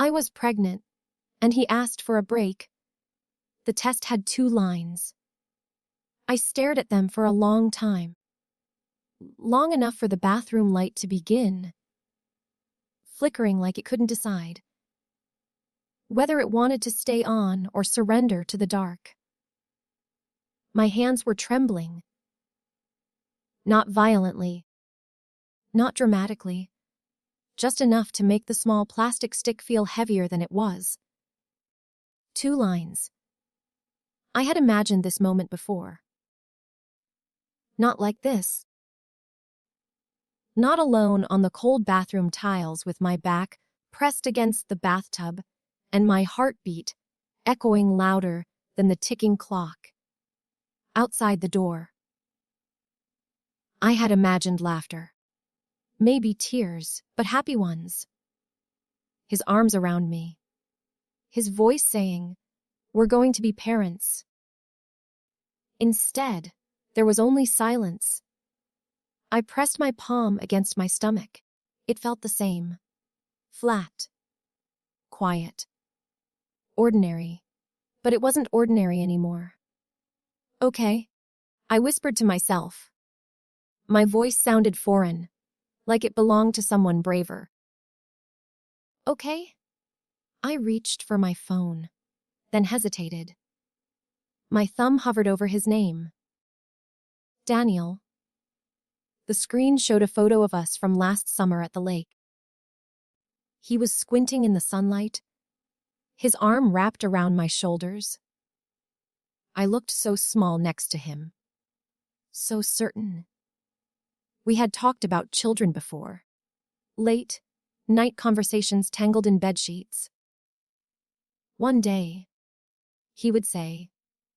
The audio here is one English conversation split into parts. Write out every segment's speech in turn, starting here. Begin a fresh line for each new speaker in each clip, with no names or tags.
I was pregnant, and he asked for a break. The test had 2 lines. I stared at them for a long time. Long enough for the bathroom light to begin, flickering like it couldn't decide whether it wanted to stay on or surrender to the dark. My hands were trembling. Not violently, not dramatically, just enough to make the small plastic stick feel heavier than it was. 2 lines. I had imagined this moment before. Not like this. Not alone on the cold bathroom tiles with my back pressed against the bathtub and my heartbeat echoing louder than the ticking clock outside the door. I had imagined laughter. Maybe tears, but happy ones. His arms around me. His voice saying, "We're going to be parents." Instead, there was only silence. I pressed my palm against my stomach. It felt the same. Flat. Quiet. Ordinary. But it wasn't ordinary anymore. "Okay," I whispered to myself. My voice sounded foreign, like it belonged to someone braver. "Okay?" I reached for my phone, then hesitated. My thumb hovered over his name. Daniel. The screen showed a photo of us from last summer at the lake. He was squinting in the sunlight, his arm wrapped around my shoulders. I looked so small next to him. So certain. We had talked about children before. Late, night conversations tangled in bedsheets. One day, he would say,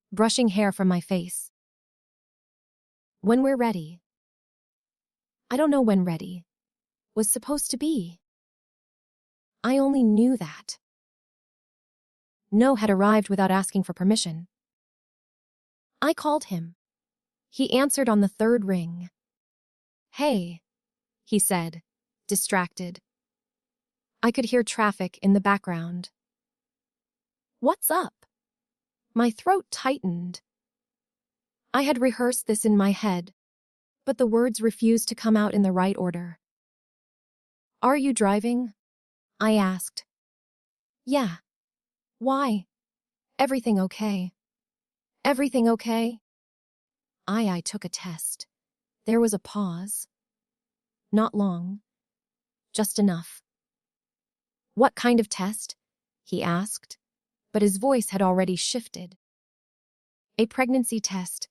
brushing hair from my face, "When we're ready." I don't know when ready was supposed to be. I only knew that. No had arrived without asking for permission. I called him. He answered on the 3rd ring. "Hey," he said, distracted. I could hear traffic in the background. "What's up?" My throat tightened. I had rehearsed this in my head, but the words refused to come out in the right order. "Are you driving?" I asked. "Yeah." "Why? Everything okay?" "Everything okay?" I took a test. There was a pause. Not long. Just enough. "What kind of test?" he asked, but his voice had already shifted. "A pregnancy test."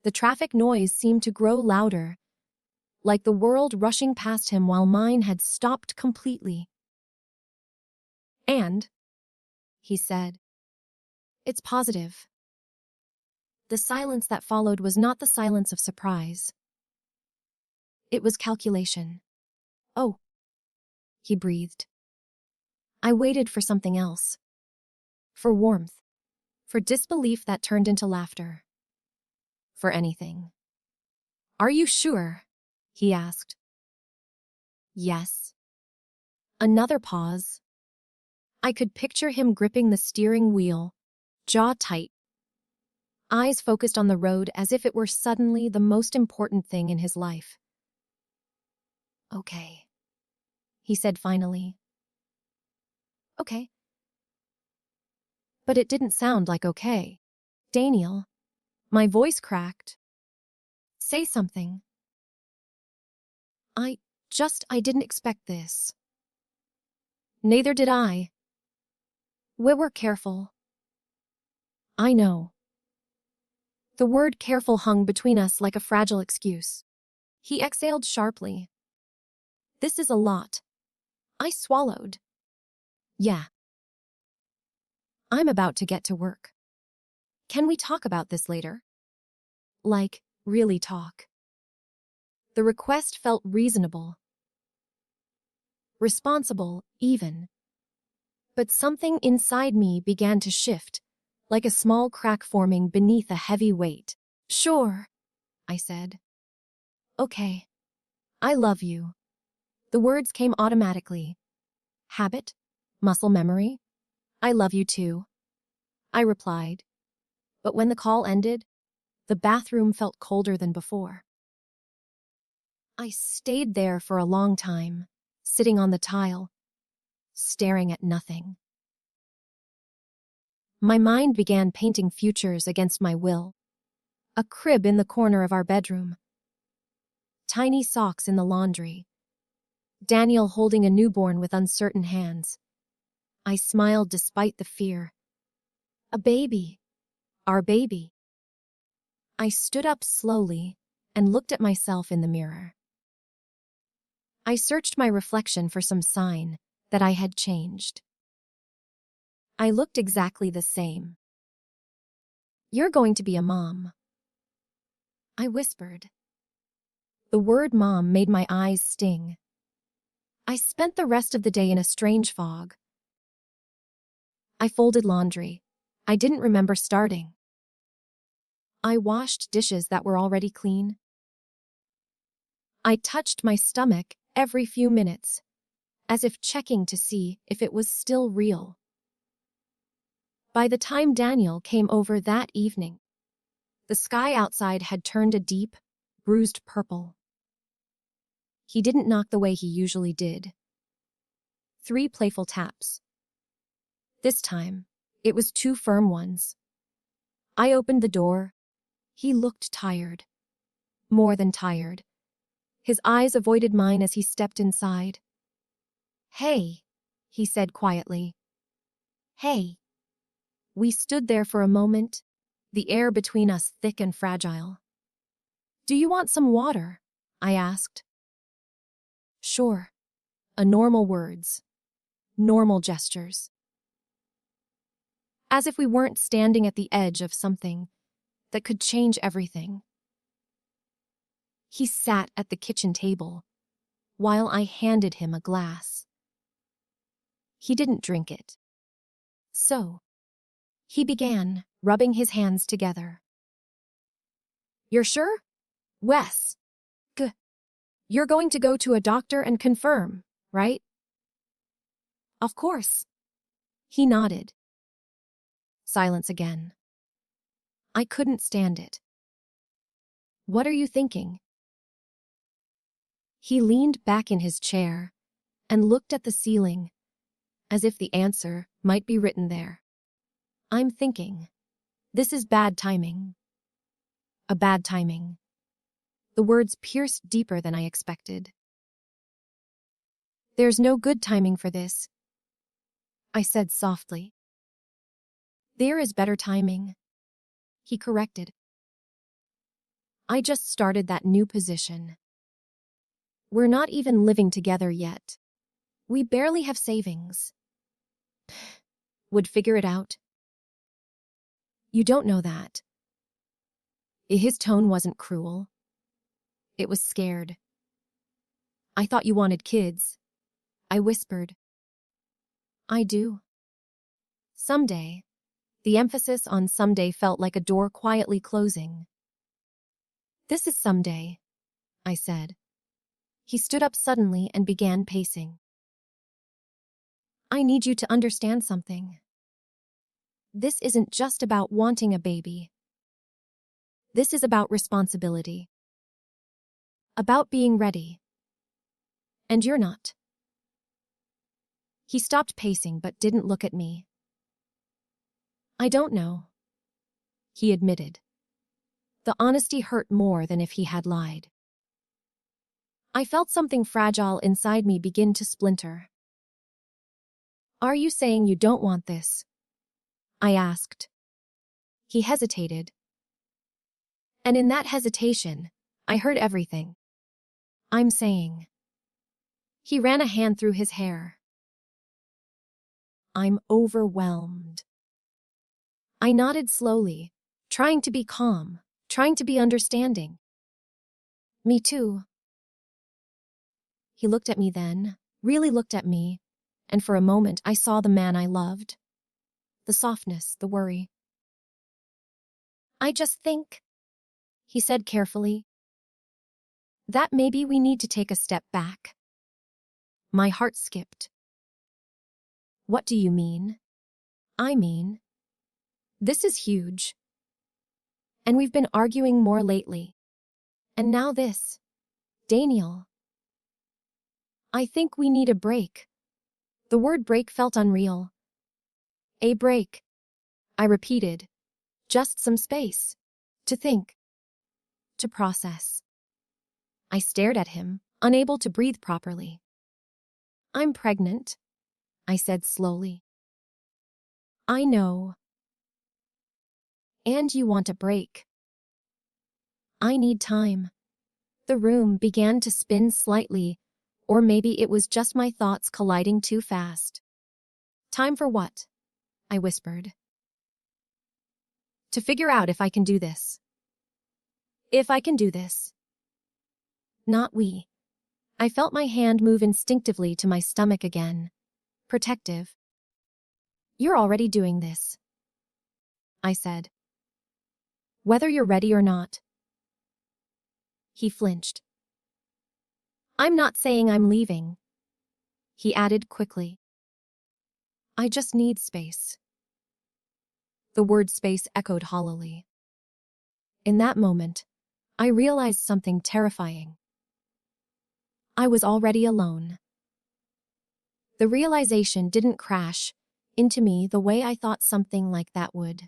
The traffic noise seemed to grow louder, like the world rushing past him while mine had stopped completely. "And," he said, "it's positive." The silence that followed was not the silence of surprise. It was calculation. "Oh," he breathed. I waited for something else. For warmth. For disbelief that turned into laughter. For anything. "Are you sure?" he asked. "Yes." Another pause. I could picture him gripping the steering wheel, jaw tight, eyes focused on the road as if it were suddenly the most important thing in his life. "Okay," he said finally. "Okay." But it didn't sound like okay. "Daniel." My voice cracked. "Say something." I didn't expect this." "Neither did I." "We were careful." "I know." The word careful hung between us like a fragile excuse. He exhaled sharply. "This is a lot." I swallowed. "Yeah." "I'm about to get to work. Can we talk about this later?" Like, really talk. The request felt reasonable. Responsible, even. But something inside me began to shift, like a small crack forming beneath a heavy weight. "Sure," I said. "Okay. I love you." The words came automatically. Habit? Muscle memory? I love you too, I replied. But when the call ended, the bathroom felt colder than before. I stayed there for a long time, sitting on the tile, staring at nothing. My mind began painting futures against my will. A crib in the corner of our bedroom. Tiny socks in the laundry. Daniel holding a newborn with uncertain hands. I smiled despite the fear. A baby. Our baby. I stood up slowly and looked at myself in the mirror. I searched my reflection for some sign that I had changed. I looked exactly the same. You're going to be a mom, I whispered. The word mom made my eyes sting. I spent the rest of the day in a strange fog. I folded laundry. I didn't remember starting. I washed dishes that were already clean. I touched my stomach every few minutes, as if checking to see if it was still real. By the time Daniel came over that evening, the sky outside had turned a deep, bruised purple. He didn't knock the way he usually did. 3 playful taps. This time, it was 2 firm ones. I opened the door. He looked tired. More than tired. His eyes avoided mine as he stepped inside. Hey, he said quietly. Hey. We stood there for a moment, the air between us thick and fragile. Do you want some water? I asked. Sure. A normal words. Normal gestures. As if we weren't standing at the edge of something that could change everything. He sat at the kitchen table while I handed him a glass. He didn't drink it. So, he began, rubbing his hands together. You're sure? Wes. You're going to go to a doctor and confirm, right? Of course. He nodded. Silence again. I couldn't stand it. What are you thinking? He leaned back in his chair and looked at the ceiling, as if the answer might be written there. I'm thinking, this is bad timing. A bad timing. The words pierced deeper than I expected. There's no good timing for this, I said softly. There is better timing, he corrected. I just started that new position. We're not even living together yet. We barely have savings. Would figure it out. You don't know that. His tone wasn't cruel. It was scared. I thought you wanted kids, I whispered. I do. Someday. The emphasis on someday felt like a door quietly closing. This is someday, I said. He stood up suddenly and began pacing. I need you to understand something. This isn't just about wanting a baby. This is about responsibility. About being ready. And you're not. He stopped pacing but didn't look at me. I don't know, he admitted. The honesty hurt more than if he had lied. I felt something fragile inside me begin to splinter. Are you saying you don't want this? I asked. He hesitated. And in that hesitation, I heard everything. I'm saying. He ran a hand through his hair. I'm overwhelmed. I nodded slowly, trying to be calm, trying to be understanding. Me too. He looked at me then, really looked at me, and for a moment I saw the man I loved. The softness, the worry. I just think, he said carefully, that maybe we need to take a step back. My heart skipped. What do you mean? I mean, this is huge. And we've been arguing more lately. And now this. Daniel. I think we need a break. The word break felt unreal. A break. I repeated. Just some space. To think. To process. I stared at him, unable to breathe properly. I'm pregnant, I said slowly. I know. And you want a break. I need time. The room began to spin slightly, or maybe it was just my thoughts colliding too fast. Time for what? I whispered. To figure out if I can do this. If I can do this. Not we. I felt my hand move instinctively to my stomach again. Protective. You're already doing this, I said. Whether you're ready or not. He flinched. I'm not saying I'm leaving, he added quickly. I just need space. The word space echoed hollowly. In that moment, I realized something terrifying. I was already alone. The realization didn't crash into me the way I thought something like that would.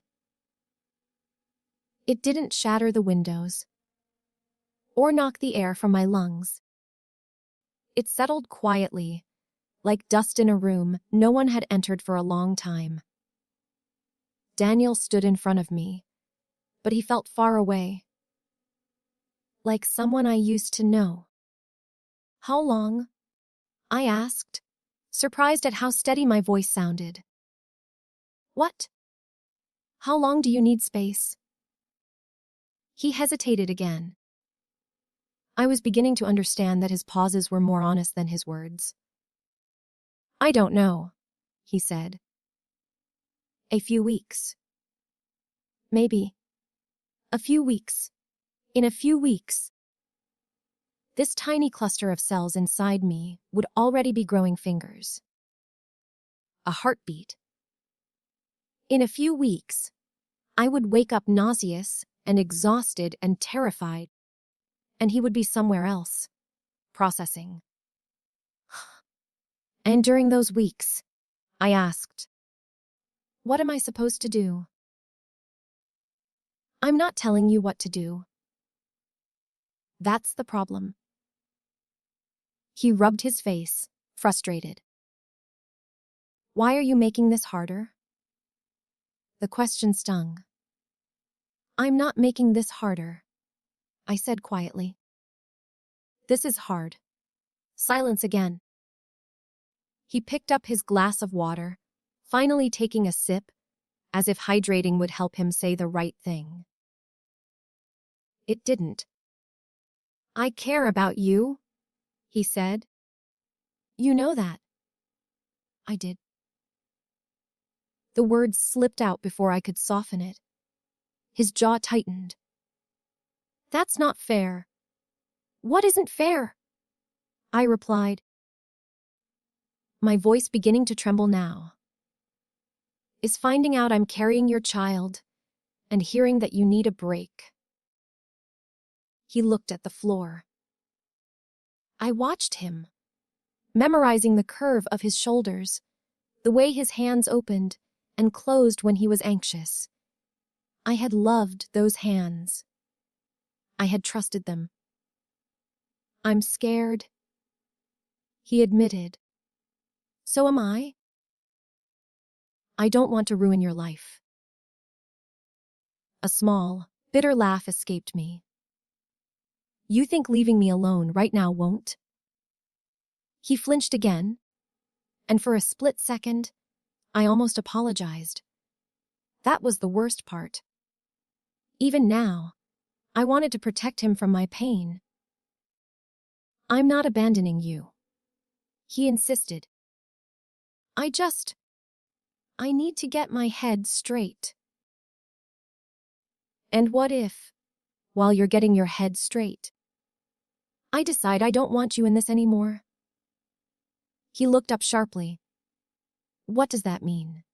It didn't shatter the windows or knock the air from my lungs. It settled quietly, like dust in a room no one had entered for a long time. Daniel stood in front of me, but he felt far away, like someone I used to know. How long? I asked, surprised at how steady my voice sounded. What? How long do you need space? He hesitated again. I was beginning to understand that his pauses were more honest than his words. I don't know, he said. A few weeks. Maybe. A few weeks. In a few weeks. This tiny cluster of cells inside me would already be growing fingers. A heartbeat. In a few weeks, I would wake up nauseous and exhausted and terrified, and he would be somewhere else, processing. And during those weeks, I asked, what am I supposed to do? I'm not telling you what to do. That's the problem. He rubbed his face, frustrated. Why are you making this harder? The question stung. I'm not making this harder, I said quietly. This is hard. Silence again. He picked up his glass of water, finally taking a sip, as if hydrating would help him say the right thing. It didn't. I care about you, he said. You know that. I did. The words slipped out before I could soften it. His jaw tightened. That's not fair. What isn't fair? I replied, my voice beginning to tremble now. Is finding out I'm carrying your child and hearing that you need a break. He looked at the floor. I watched him, memorizing the curve of his shoulders, the way his hands opened and closed when he was anxious. I had loved those hands. I had trusted them. I'm scared, he admitted. So am I. I don't want to ruin your life. A small, bitter laugh escaped me. You think leaving me alone right now won't? He flinched again, and for a split second, I almost apologized. That was the worst part. Even now, I wanted to protect him from my pain. I'm not abandoning you, he insisted. I need to get my head straight. And what if, while you're getting your head straight, I decide I don't want you in this anymore? He looked up sharply. What does that mean?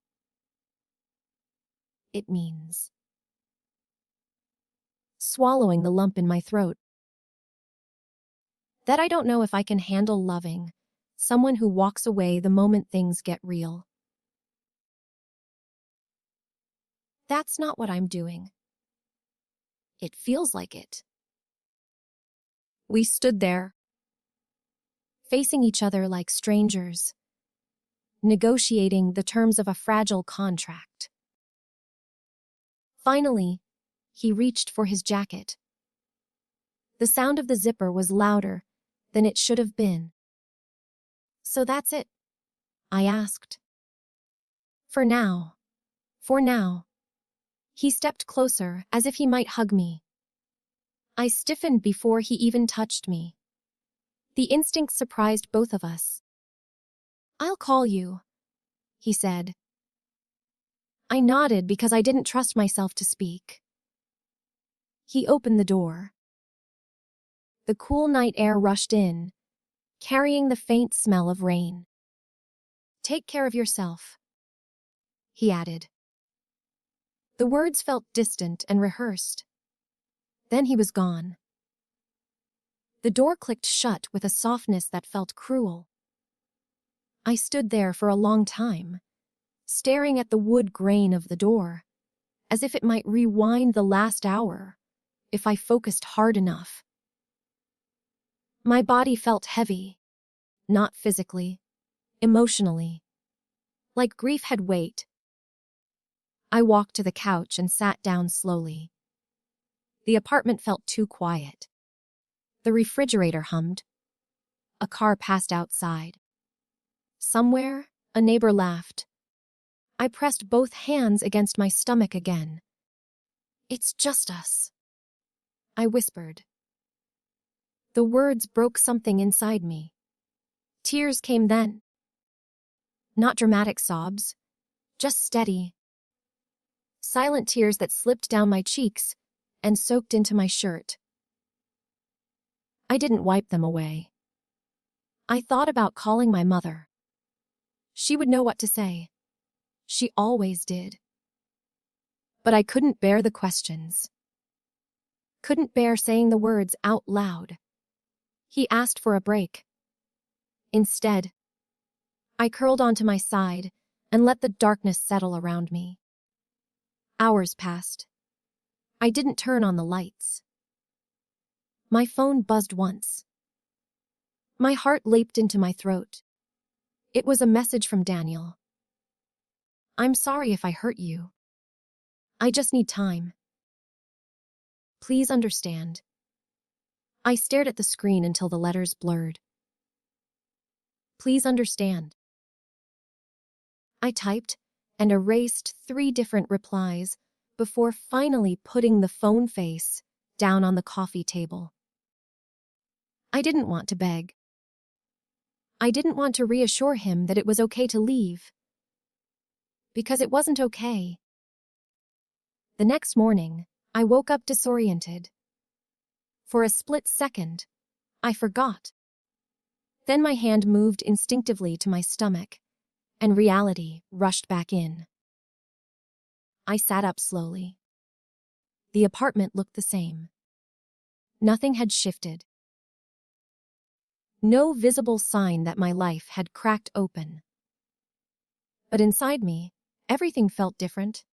It means swallowing the lump in my throat. That I don't know if I can handle loving someone who walks away the moment things get real. That's not what I'm doing. It feels like it. We stood there, facing each other like strangers, negotiating the terms of a fragile contract. Finally, he reached for his jacket. The sound of the zipper was louder than it should have been. So that's it? I asked. For now. For now. He stepped closer, as if he might hug me. I stiffened before he even touched me. The instinct surprised both of us. I'll call you, he said. I nodded because I didn't trust myself to speak. He opened the door. The cool night air rushed in, carrying the faint smell of rain. Take care of yourself, he added. The words felt distant and rehearsed. Then he was gone. The door clicked shut with a softness that felt cruel. I stood there for a long time, staring at the wood grain of the door, as if it might rewind the last hour if I focused hard enough. My body felt heavy, not physically, emotionally, like grief had weight. I walked to the couch and sat down slowly. The apartment felt too quiet. The refrigerator hummed. A car passed outside. Somewhere, a neighbor laughed. I pressed both hands against my stomach again. It's just us, I whispered. The words broke something inside me. Tears came then. Not dramatic sobs, just steady, silent tears that slipped down my cheeks and soaked into my shirt. I didn't wipe them away. I thought about calling my mother. She would know what to say. She always did. But I couldn't bear the questions. Couldn't bear saying the words out loud. He asked for a break. Instead, I curled onto my side and let the darkness settle around me. Hours passed. I didn't turn on the lights. My phone buzzed once. My heart leaped into my throat. It was a message from Daniel. I'm sorry if I hurt you. I just need time. Please understand. I stared at the screen until the letters blurred. Please understand. I typed and erased 3 different replies before finally putting the phone face down on the coffee table. I didn't want to beg. I didn't want to reassure him that it was okay to leave. Because it wasn't okay. The next morning, I woke up disoriented. For a split second, I forgot. Then my hand moved instinctively to my stomach, and reality rushed back in. I sat up slowly. The apartment looked the same. Nothing had shifted. No visible sign that my life had cracked open. But inside me, everything felt different.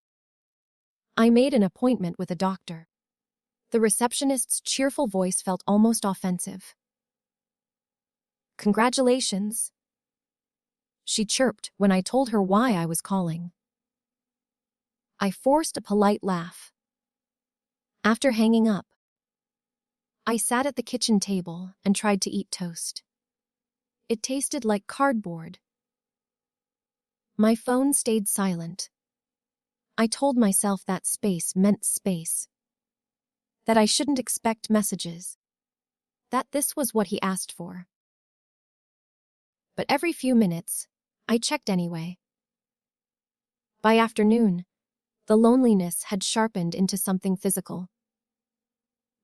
I made an appointment with a doctor. The receptionist's cheerful voice felt almost offensive. Congratulations, she chirped when I told her why I was calling. I forced a polite laugh. After hanging up, I sat at the kitchen table and tried to eat toast. It tasted like cardboard. My phone stayed silent. I told myself that space meant space. That I shouldn't expect messages. That this was what he asked for. But every few minutes, I checked anyway. By afternoon, the loneliness had sharpened into something physical.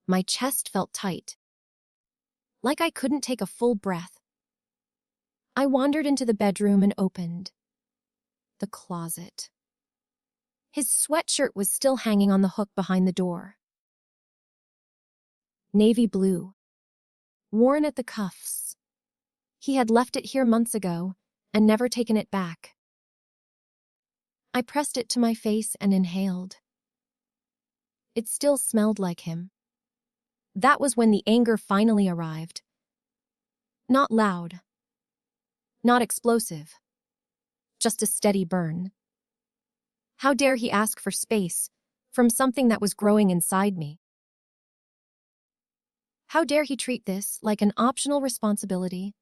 My chest felt tight, like I couldn't take a full breath. I wandered into the bedroom and opened. the closet. His sweatshirt was still hanging on the hook behind the door. Navy blue, worn at the cuffs. He had left it here months ago and never taken it back. I pressed it to my face and inhaled. It still smelled like him. That was when the anger finally arrived. Not loud. Not explosive. Just a steady burn. How dare he ask for space from something that was growing inside me? How dare he treat this like an optional responsibility?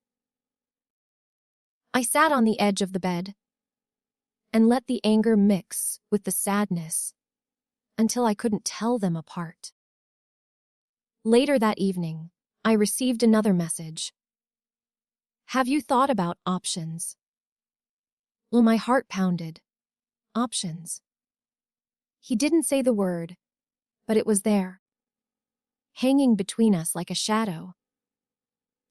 I sat on the edge of the bed and let the anger mix with the sadness until I couldn't tell them apart. Later that evening, I received another message. Have you thought about options? Well, my heart pounded. Options. He didn't say the word, but it was there, hanging between us like a shadow.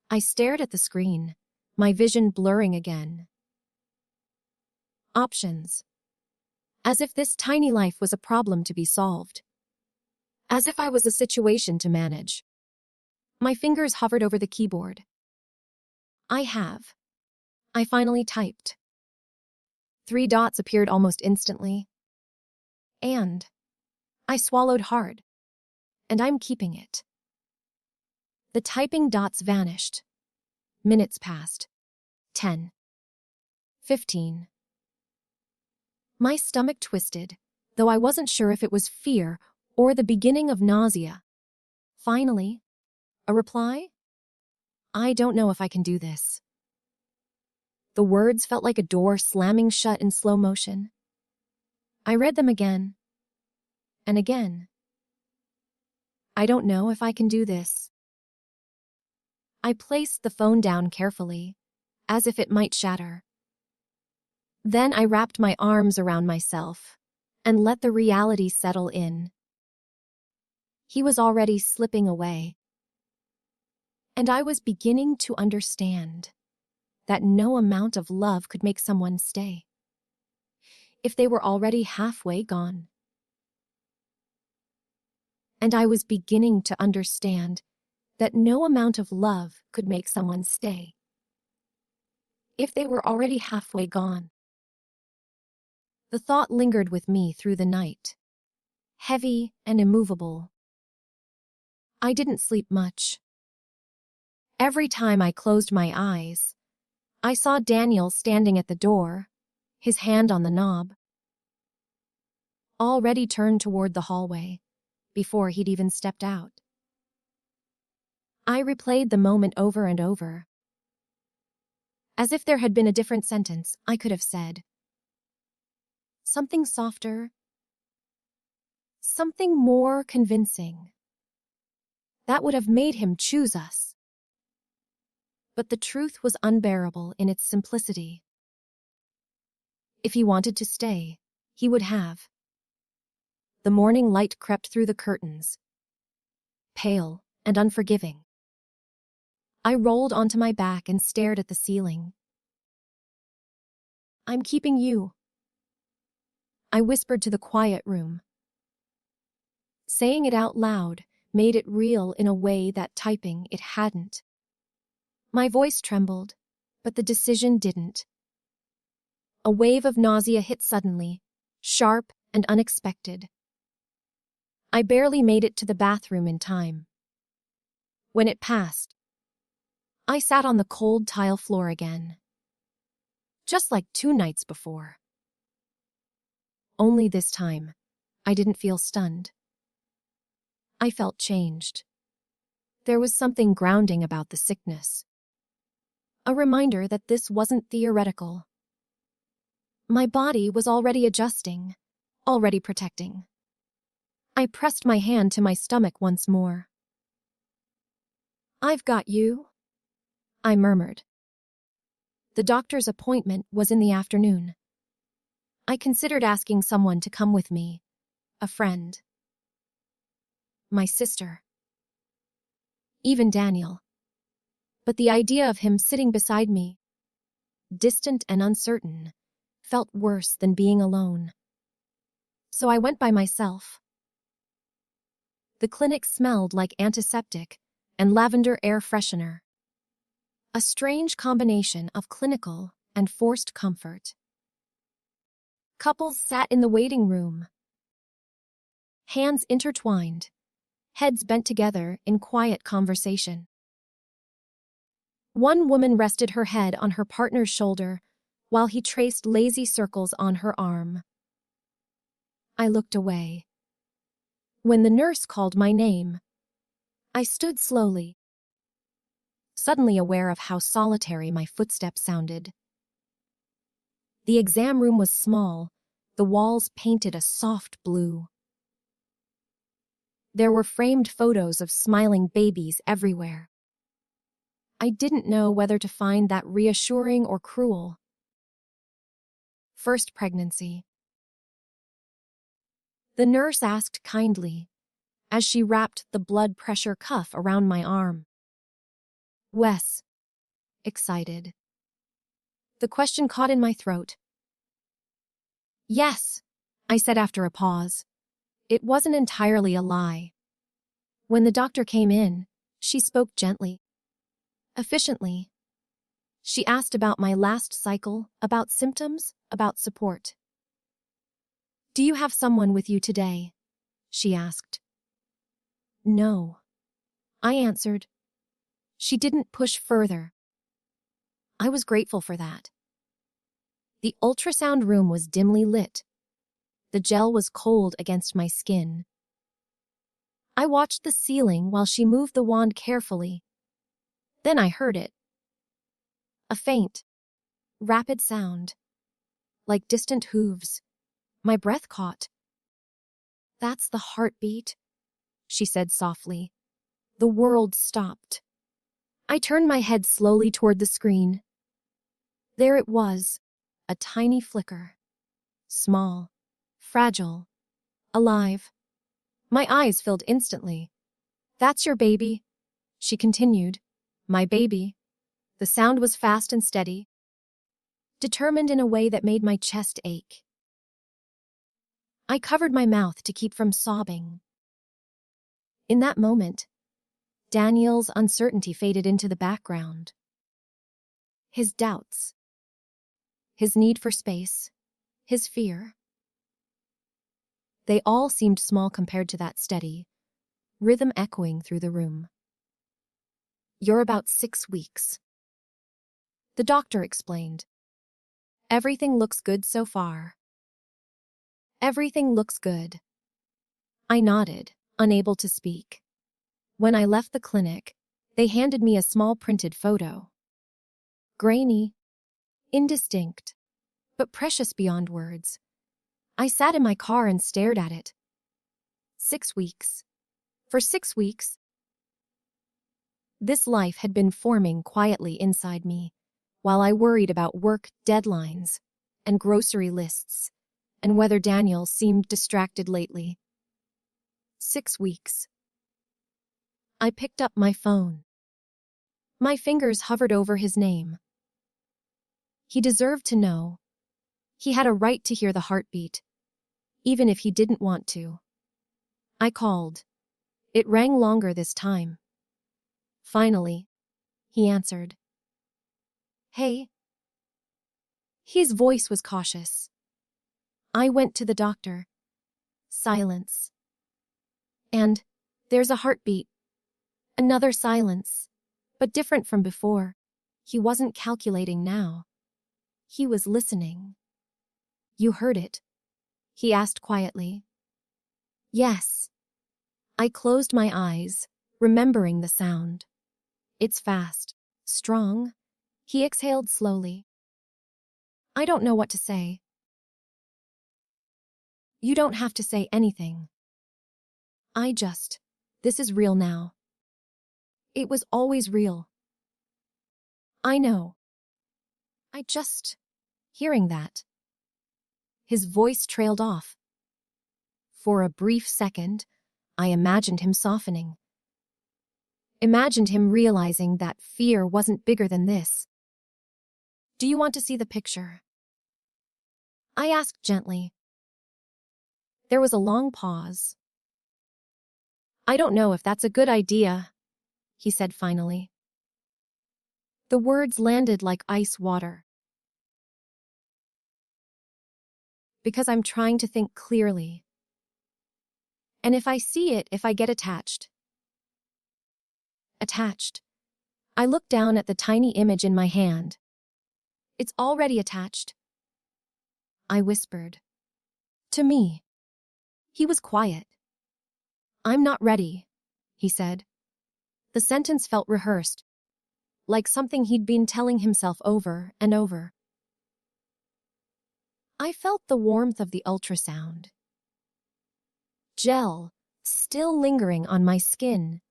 I stared at the screen, my vision blurring again. Options. As if this tiny life was a problem to be solved. As if I was a situation to manage. My fingers hovered over the keyboard. I finally typed. 3 dots appeared almost instantly. And I swallowed hard. And I'm keeping it. The typing dots vanished. Minutes passed. 10. 15. My stomach twisted, though I wasn't sure if it was fear or the beginning of nausea. Finally, a reply? I don't know if I can do this. The words felt like a door slamming shut in slow motion. I read them again. And again. I don't know if I can do this. I placed the phone down carefully, as if it might shatter. Then I wrapped my arms around myself and let the reality settle in. He was already slipping away. And I was beginning to understand that no amount of love could make someone stay if they were already halfway gone. And I was beginning to understand that no amount of love could make someone stay if they were already halfway gone. The thought lingered with me through the night, heavy and immovable. I didn't sleep much. Every time I closed my eyes, I saw Daniel standing at the door, his hand on the knob, already turned toward the hallway, before he'd even stepped out. I replayed the moment over and over, as if there had been a different sentence I could have said. Something softer, something more convincing. That would have made him choose us. But the truth was unbearable in its simplicity. If he wanted to stay, he would have. The morning light crept through the curtains, pale and unforgiving. I rolled onto my back and stared at the ceiling. I'm keeping you, I whispered to the quiet room. Saying it out loud made it real in a way that typing it hadn't. My voice trembled, but the decision didn't. A wave of nausea hit suddenly, sharp and unexpected. I barely made it to the bathroom in time. When it passed, I sat on the cold tile floor again. Just like 2 nights before. Only this time, I didn't feel stunned. I felt changed. There was something grounding about the sickness. A reminder that this wasn't theoretical. My body was already adjusting, already protecting. I pressed my hand to my stomach once more. I've got you, I murmured. The doctor's appointment was in the afternoon. I considered asking someone to come with me, a friend. My sister. Even Daniel. But the idea of him sitting beside me, distant and uncertain, felt worse than being alone. So I went by myself. The clinic smelled like antiseptic and lavender air freshener. A strange combination of clinical and forced comfort. Couples sat in the waiting room, hands intertwined, heads bent together in quiet conversation. One woman rested her head on her partner's shoulder while he traced lazy circles on her arm. I looked away. When the nurse called my name, I stood slowly, suddenly aware of how solitary my footsteps sounded. The exam room was small, the walls painted a soft blue. There were framed photos of smiling babies everywhere. I didn't know whether to find that reassuring or cruel. First pregnancy. The nurse asked kindly, as she wrapped the blood pressure cuff around my arm. Wes. Excited. The question caught in my throat. Yes, I said after a pause. It wasn't entirely a lie. When the doctor came in, she spoke gently, efficiently. She asked about my last cycle, about symptoms, about support. Do you have someone with you today? She asked. No. I answered. She didn't push further. I was grateful for that. The ultrasound room was dimly lit. The gel was cold against my skin. I watched the ceiling while she moved the wand carefully. Then I heard it. A faint, rapid sound, like distant hooves. My breath caught. That's the heartbeat, she said softly. The world stopped. I turned my head slowly toward the screen. There it was, a tiny flicker. Small, fragile, alive. My eyes filled instantly. That's your baby, she continued. My baby. The sound was fast and steady, determined in a way that made my chest ache. I covered my mouth to keep from sobbing. In that moment, Daniel's uncertainty faded into the background. His doubts, his need for space, his fear. They all seemed small compared to that steady rhythm echoing through the room. You're about 6 weeks. The doctor explained. Everything looks good so far. Everything looks good. I nodded, unable to speak. When I left the clinic, they handed me a small printed photo. Grainy, indistinct, but precious beyond words. I sat in my car and stared at it. 6 weeks. For 6 weeks, this life had been forming quietly inside me, while I worried about work deadlines and grocery lists, and whether Daniel seemed distracted lately. 6 weeks. I picked up my phone. My fingers hovered over his name. He deserved to know. He had a right to hear the heartbeat, even if he didn't want to. I called. It rang longer this time. Finally, he answered. Hey. His voice was cautious. I went to the doctor. Silence. And there's a heartbeat. Another silence, but different from before. He wasn't calculating now. He was listening. You heard it? He asked quietly. Yes. I closed my eyes, remembering the sound. It's fast, strong. He exhaled slowly. I don't know what to say. You don't have to say anything. This is real now. It was always real. I know. Hearing that. His voice trailed off. For a brief second, I imagined him softening. Imagined him realizing that fear wasn't bigger than this. Do you want to see the picture? I asked gently. There was a long pause. I don't know if that's a good idea, he said finally. The words landed like ice water. Because I'm trying to think clearly. And if I see it, if I get attached. Attached. I looked down at the tiny image in my hand. It's already attached. I whispered. To me. He was quiet. I'm not ready, he said. The sentence felt rehearsed, like something he'd been telling himself over and over. I felt the warmth of the ultrasound. Gel, still lingering on my skin,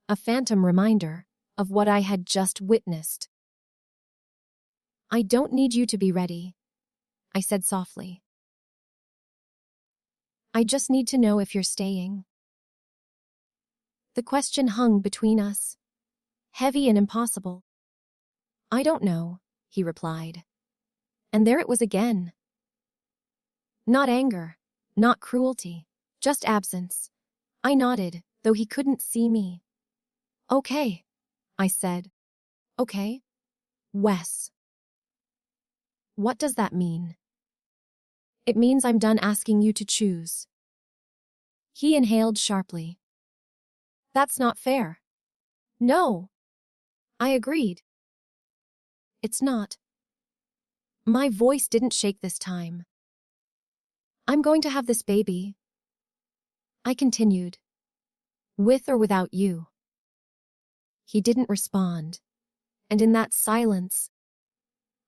a phantom reminder of what I had just witnessed. I don't need you to be ready, I said softly. I just need to know if you're staying. The question hung between us, heavy and impossible. I don't know, he replied. And there it was again. Not anger, not cruelty, just absence. I nodded, though he couldn't see me. Okay, I said. Okay, Wes. What does that mean? It means I'm done asking you to choose. He inhaled sharply. That's not fair. No. I agreed. It's not. My voice didn't shake this time. I'm going to have this baby. I continued. With or without you. He didn't respond, and in that silence,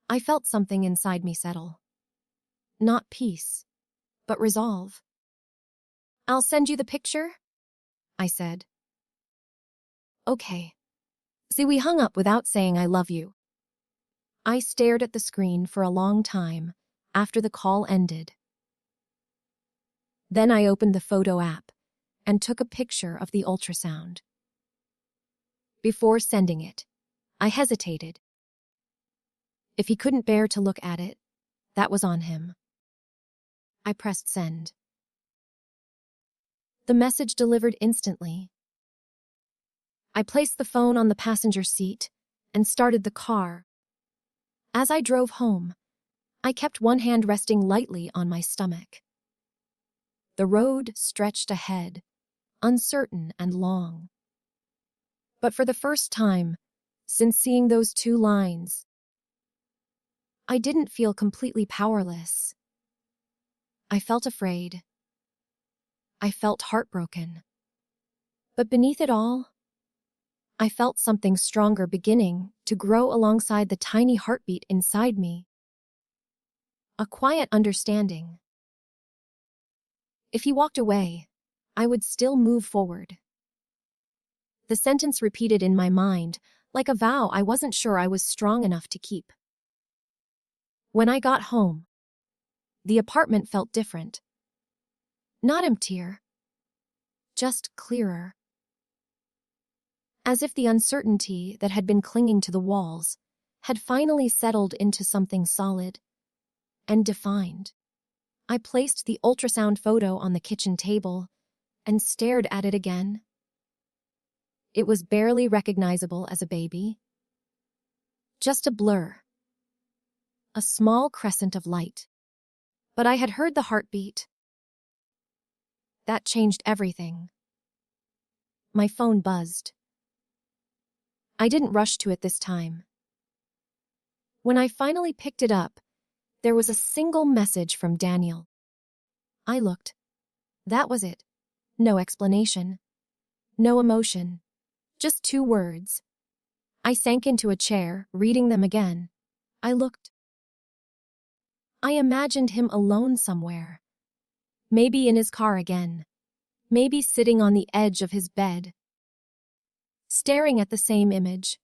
I felt something inside me settle. Not peace, but resolve. I'll send you the picture, I said. Okay. See, we hung up without saying I love you. I stared at the screen for a long time after the call ended. Then I opened the photo app and took a picture of the ultrasound. Before sending it, I hesitated. If he couldn't bear to look at it, that was on him. I pressed send. The message delivered instantly. I placed the phone on the passenger seat and started the car. As I drove home, I kept one hand resting lightly on my stomach. The road stretched ahead, uncertain and long. But for the first time, since seeing those two lines, I didn't feel completely powerless. I felt afraid. I felt heartbroken. But beneath it all, I felt something stronger beginning to grow alongside the tiny heartbeat inside me. A quiet understanding. If he walked away, I would still move forward. The sentence repeated in my mind, like a vow I wasn't sure I was strong enough to keep. When I got home, the apartment felt different. Not emptier, just clearer. As if the uncertainty that had been clinging to the walls had finally settled into something solid and defined. I placed the ultrasound photo on the kitchen table and stared at it again. It was barely recognizable as a baby. Just a blur. A small crescent of light. But I had heard the heartbeat. That changed everything. My phone buzzed. I didn't rush to it this time. When I finally picked it up, there was a single message from Daniel. I looked. That was it. No explanation. No emotion. Just 2 words. I sank into a chair, reading them again. I looked. I imagined him alone somewhere. Maybe in his car again. Maybe sitting on the edge of his bed, staring at the same image.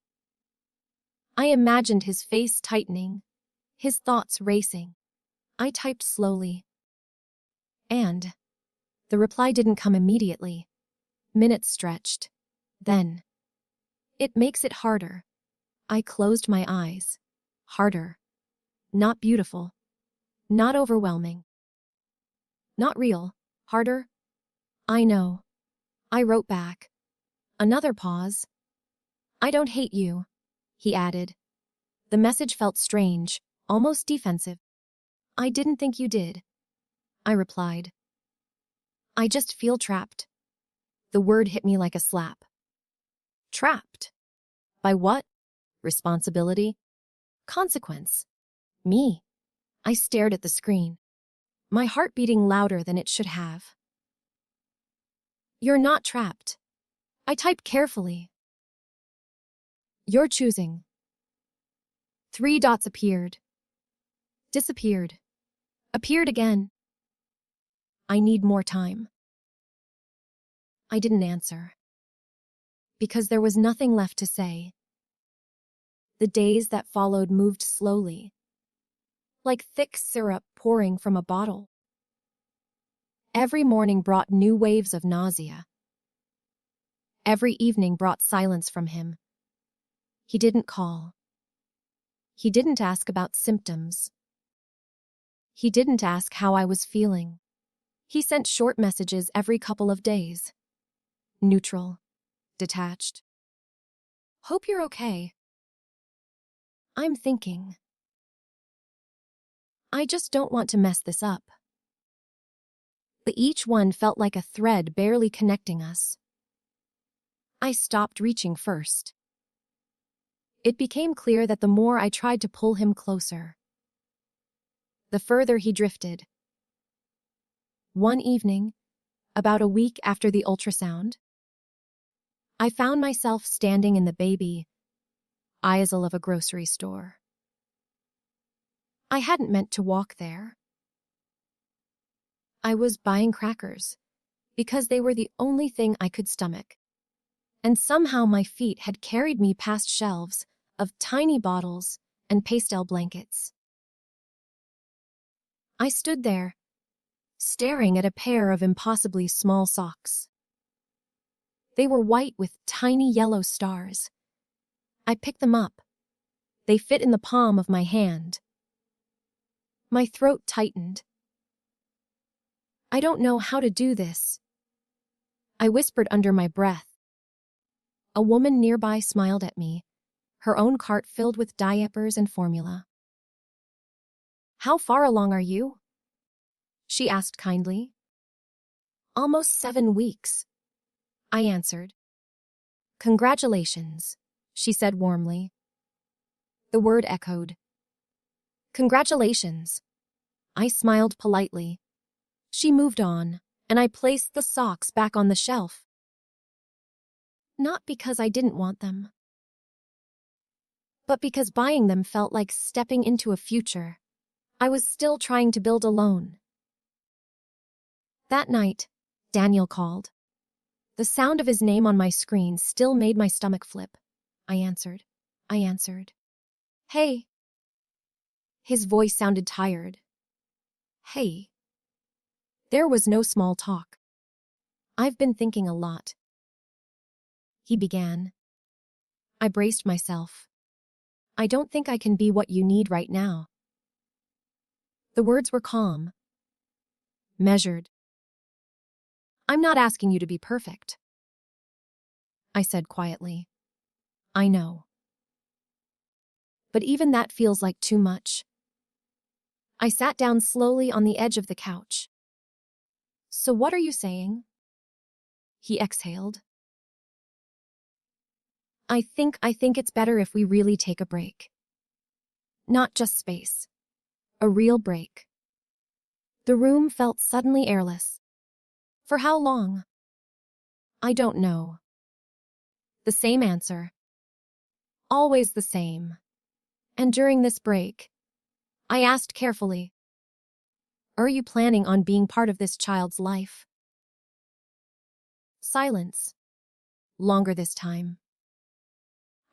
I imagined his face tightening, his thoughts racing. I typed slowly. And the reply didn't come immediately. Minutes stretched. Then, it makes it harder. I closed my eyes. Harder. Not beautiful. Not overwhelming. Not real. Harder. I know. I wrote back. Another pause. I don't hate you, he added. The message felt strange, almost defensive. I didn't think you did, I replied. I just feel trapped. The word hit me like a slap. Trapped? By what? Responsibility? Consequence? Me? I stared at the screen, my heart beating louder than it should have. You're not trapped. I typed carefully. You're choosing. 3 dots appeared. Disappeared. Appeared again. I need more time. I didn't answer. Because there was nothing left to say. The days that followed moved slowly, like thick syrup pouring from a bottle. Every morning brought new waves of nausea. Every evening brought silence from him. He didn't call. He didn't ask about symptoms. He didn't ask how I was feeling. He sent short messages every couple of days. Neutral. Detached. Hope you're okay. I'm thinking. I just don't want to mess this up. But each one felt like a thread barely connecting us. I stopped reaching first. It became clear that the more I tried to pull him closer, the further he drifted. One evening, about a week after the ultrasound, I found myself standing in the baby aisle of a grocery store. I hadn't meant to walk there. I was buying crackers because they were the only thing I could stomach. And somehow my feet had carried me past shelves of tiny bottles and pastel blankets. I stood there, staring at a pair of impossibly small socks. They were white with tiny yellow stars. I picked them up. They fit in the palm of my hand. My throat tightened. I don't know how to do this, I whispered under my breath. A woman nearby smiled at me, her own cart filled with diapers and formula. How far along are you? She asked kindly. Almost 7 weeks, I answered. Congratulations, she said warmly. The word echoed. Congratulations. I smiled politely. She moved on, and I placed the socks back on the shelf. Not because I didn't want them, but because buying them felt like stepping into a future I was still trying to build alone. That night, Daniel called. The sound of his name on my screen still made my stomach flip. I answered. Hey. His voice sounded tired. Hey. There was no small talk. I've been thinking a lot. He began. I braced myself. I don't think I can be what you need right now. The words were calm. Measured. I'm not asking you to be perfect, I said quietly. I know. But even that feels like too much. I sat down slowly on the edge of the couch. So what are you saying? He exhaled. I think it's better if we really take a break. Not just space. A real break. The room felt suddenly airless. For how long? I don't know. The same answer. Always the same. And during this break, I asked carefully, are you planning on being part of this child's life? Silence. Longer this time.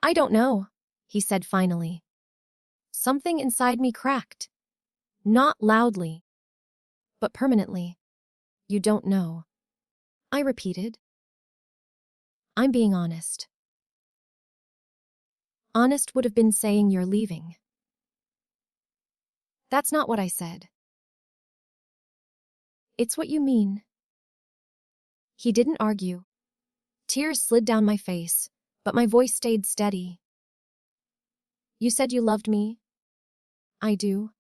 I don't know, he said finally. Something inside me cracked. Not loudly, but permanently. You don't know. I repeated. I'm being honest. Honest would have been saying you're leaving. That's not what I said. It's what you mean. He didn't argue. Tears slid down my face, but my voice stayed steady. You said you loved me. I do.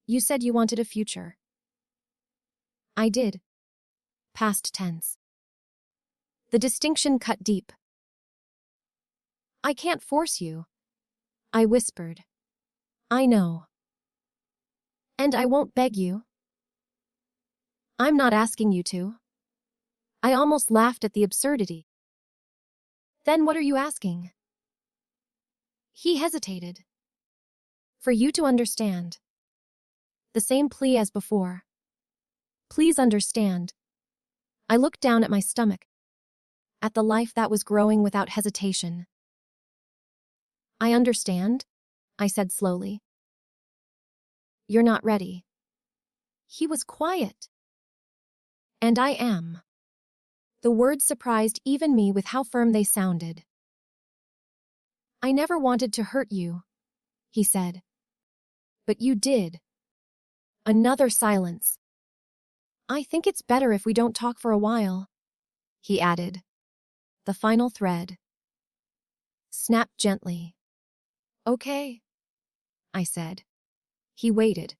You said you wanted a future. I did. Past tense. The distinction cut deep. I can't force you. I whispered. I know. And I won't beg you. I'm not asking you to. I almost laughed at the absurdity. Then what are you asking? He hesitated. For you to understand. The same plea as before. Please understand. I looked down at my stomach. At the life that was growing without hesitation. I understand, I said slowly. You're not ready. He was quiet. And I am. The words surprised even me with how firm they sounded. I never wanted to hurt you, he said. But you did. Another silence. I think it's better if we don't talk for a while, he added. The final thread. Snapped gently. Okay, I said. He waited,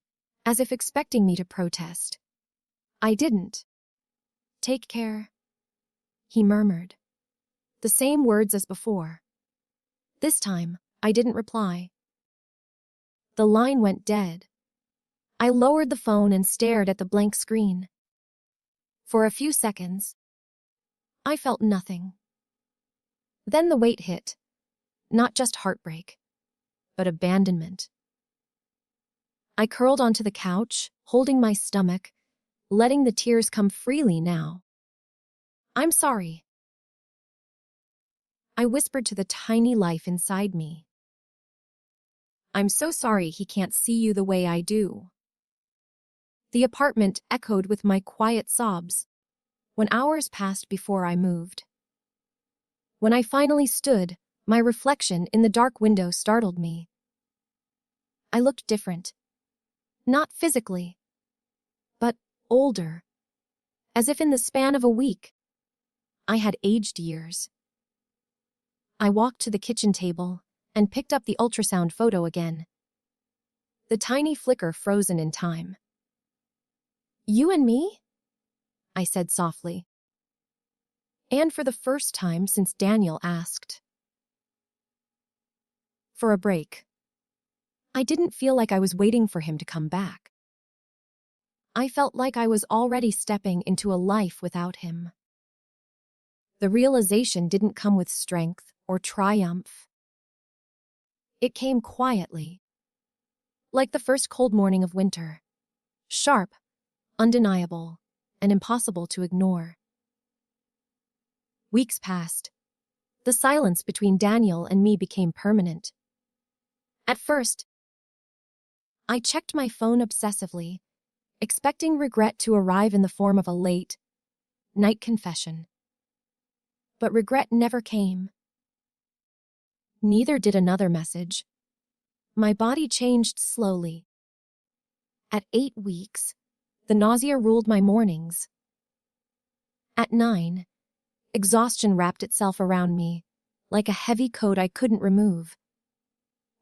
as if expecting me to protest. I didn't. Take care, he murmured. The same words as before. This time, I didn't reply. The line went dead. I lowered the phone and stared at the blank screen. For a few seconds, I felt nothing. Then the weight hit. Not just heartbreak, but abandonment. I curled onto the couch, holding my stomach, letting the tears come freely now. I'm sorry. I whispered to the tiny life inside me. I'm so sorry he can't see you the way I do. The apartment echoed with my quiet sobs when hours passed before I moved. When I finally stood, my reflection in the dark window startled me. I looked different. Not physically, but older. As if in the span of a week, I had aged years. I walked to the kitchen table and picked up the ultrasound photo again. The tiny flicker frozen in time. You and me? I said softly. And for the first time since Daniel asked. For a break. I didn't feel like I was waiting for him to come back. I felt like I was already stepping into a life without him. The realization didn't come with strength or triumph. It came quietly. Like the first cold morning of winter. Sharp, undeniable, and impossible to ignore. Weeks passed. The silence between Daniel and me became permanent. At first, I checked my phone obsessively, expecting regret to arrive in the form of a late night confession. But regret never came. Neither did another message. My body changed slowly. At 8 weeks, the nausea ruled my mornings. At 9, exhaustion wrapped itself around me, like a heavy coat I couldn't remove.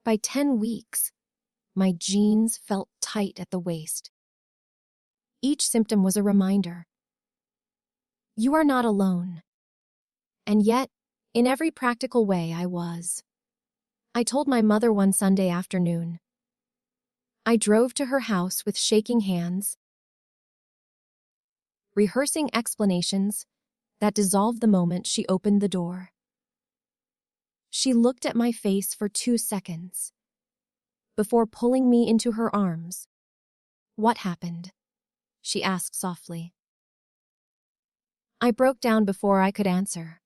By 10 weeks, my jeans felt tight at the waist. Each symptom was a reminder. You are not alone. And yet, in every practical way, I was. I told my mother one Sunday afternoon. I drove to her house with shaking hands, rehearsing explanations that dissolved the moment she opened the door. She looked at my face for 2 seconds before pulling me into her arms. What happened? She asked softly. I broke down before I could answer.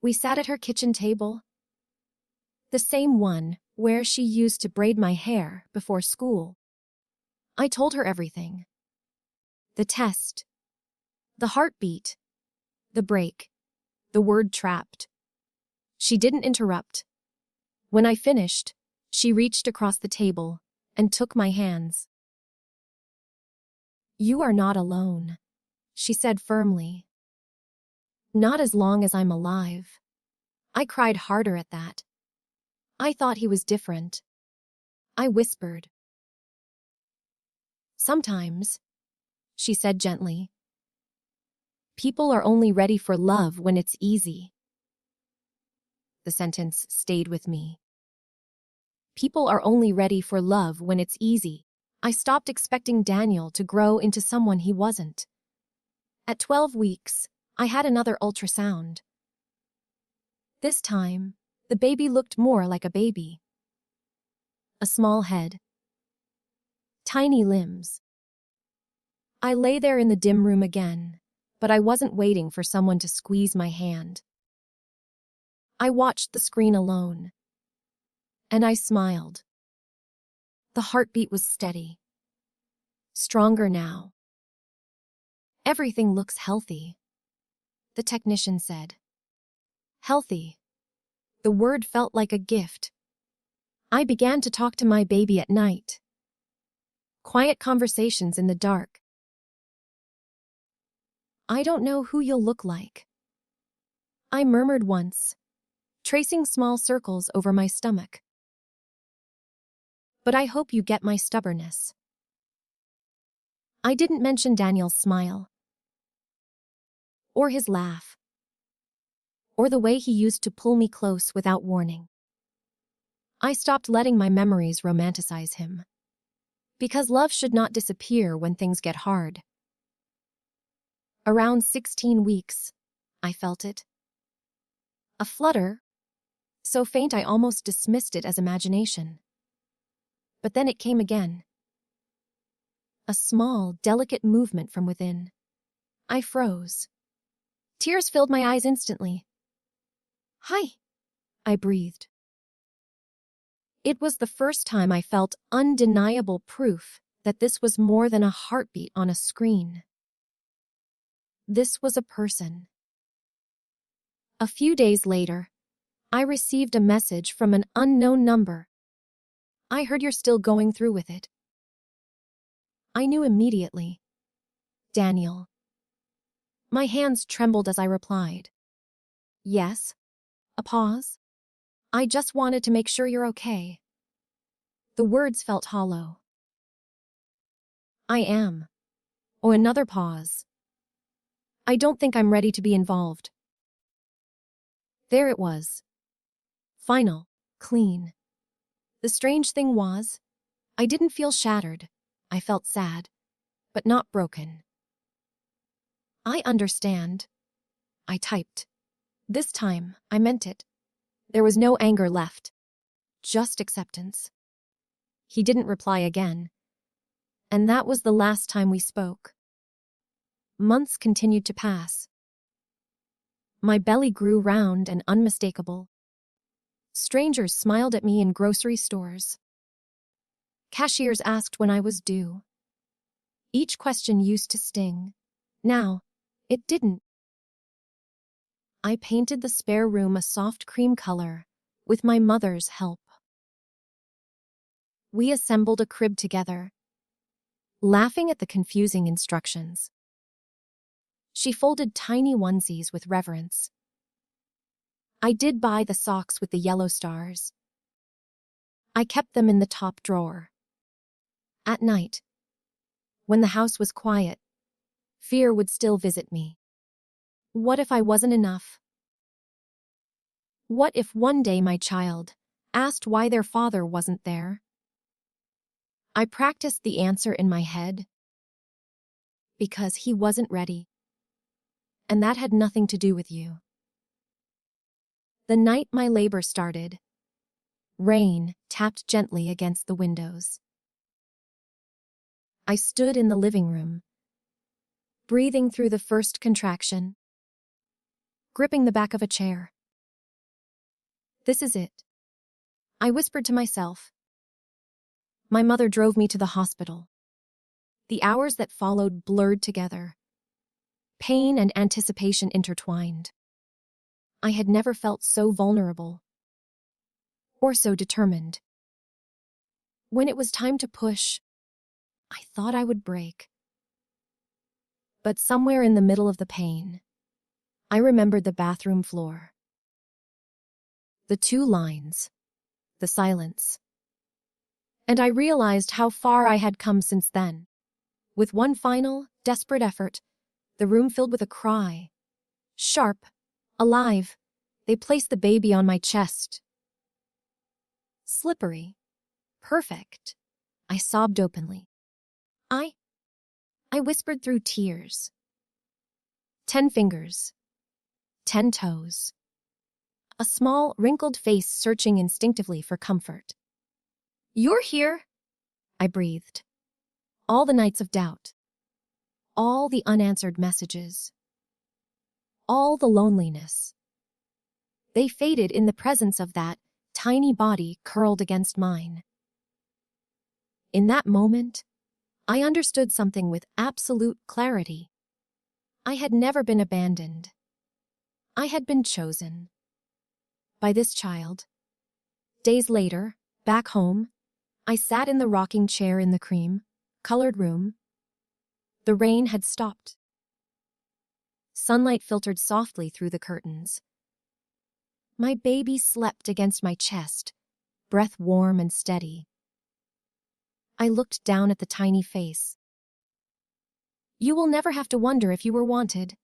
We sat at her kitchen table, the same one where she used to braid my hair before school. I told her everything. The test, the heartbeat, the break, the word trapped. She didn't interrupt. When I finished, she reached across the table and took my hands. You are not alone, she said firmly. Not as long as I'm alive. I cried harder at that. I thought he was different. I whispered. Sometimes, she said gently. People are only ready for love when it's easy. The sentence stayed with me. People are only ready for love when it's easy. I stopped expecting Daniel to grow into someone he wasn't. At 12 weeks, I had another ultrasound. This time, the baby looked more like a baby. A small head. Tiny limbs. I lay there in the dim room again, but I wasn't waiting for someone to squeeze my hand. I watched the screen alone. And I smiled. The heartbeat was steady. Stronger now. Everything looks healthy, the technician said. Healthy. The word felt like a gift. I began to talk to my baby at night. Quiet conversations in the dark. I don't know who you'll look like, I murmured once, tracing small circles over my stomach. But I hope you get my stubbornness. I didn't mention Daniel's smile, or his laugh, or the way he used to pull me close without warning. I stopped letting my memories romanticize him. Because love should not disappear when things get hard. Around 16 weeks, I felt it. A flutter, so faint I almost dismissed it as imagination. But then it came again. A small, delicate movement from within. I froze. Tears filled my eyes instantly. Hi, I breathed. It was the first time I felt undeniable proof that this was more than a heartbeat on a screen. This was a person. A few days later, I received a message from an unknown number. I heard you're still going through with it. I knew immediately. Daniel. My hands trembled as I replied. Yes. A pause. I just wanted to make sure you're okay. The words felt hollow. I am. Oh, another pause. I don't think I'm ready to be involved. There it was. Final. Clean. The strange thing was, I didn't feel shattered. I felt sad, but not broken. I understand. I typed. This time, I meant it. There was no anger left. Just acceptance. He didn't reply again. And that was the last time we spoke. Months continued to pass. My belly grew round and unmistakable. Strangers smiled at me in grocery stores. Cashiers asked when I was due. Each question used to sting. Now, it didn't. I painted the spare room a soft cream color, with my mother's help. We assembled a crib together, laughing at the confusing instructions. She folded tiny onesies with reverence. I did buy the socks with the yellow stars. I kept them in the top drawer. At night, when the house was quiet, fear would still visit me. What if I wasn't enough? What if one day my child asked why their father wasn't there? I practiced the answer in my head. Because he wasn't ready. And that had nothing to do with you. The night my labor started, rain tapped gently against the windows. I stood in the living room, breathing through the first contraction, gripping the back of a chair. This is it, I whispered to myself. My mother drove me to the hospital. The hours that followed blurred together. Pain and anticipation intertwined. I had never felt so vulnerable. Or so determined. When it was time to push, I thought I would break. But somewhere in the middle of the pain, I remembered the bathroom floor. The two lines, the silence. And I realized how far I had come since then. With one final, desperate effort, the room filled with a cry. Sharp, alive, they placed the baby on my chest. Slippery, perfect, I sobbed openly. I whispered through tears. 10 fingers, 10 toes. A small, wrinkled face searching instinctively for comfort. You're here, I breathed. All the nights of doubt. All the unanswered messages. All the loneliness. They faded in the presence of that tiny body curled against mine. In that moment, I understood something with absolute clarity. I had never been abandoned. I had been chosen. By this child. Days later, back home, I sat in the rocking chair in the cream-colored room. The rain had stopped. Sunlight filtered softly through the curtains. My baby slept against my chest, breath warm and steady. I looked down at the tiny face. You will never have to wonder if you were wanted,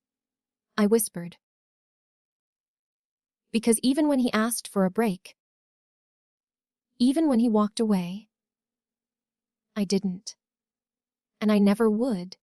I whispered. Because even when he asked for a break, even when he walked away, I didn't. And I never would.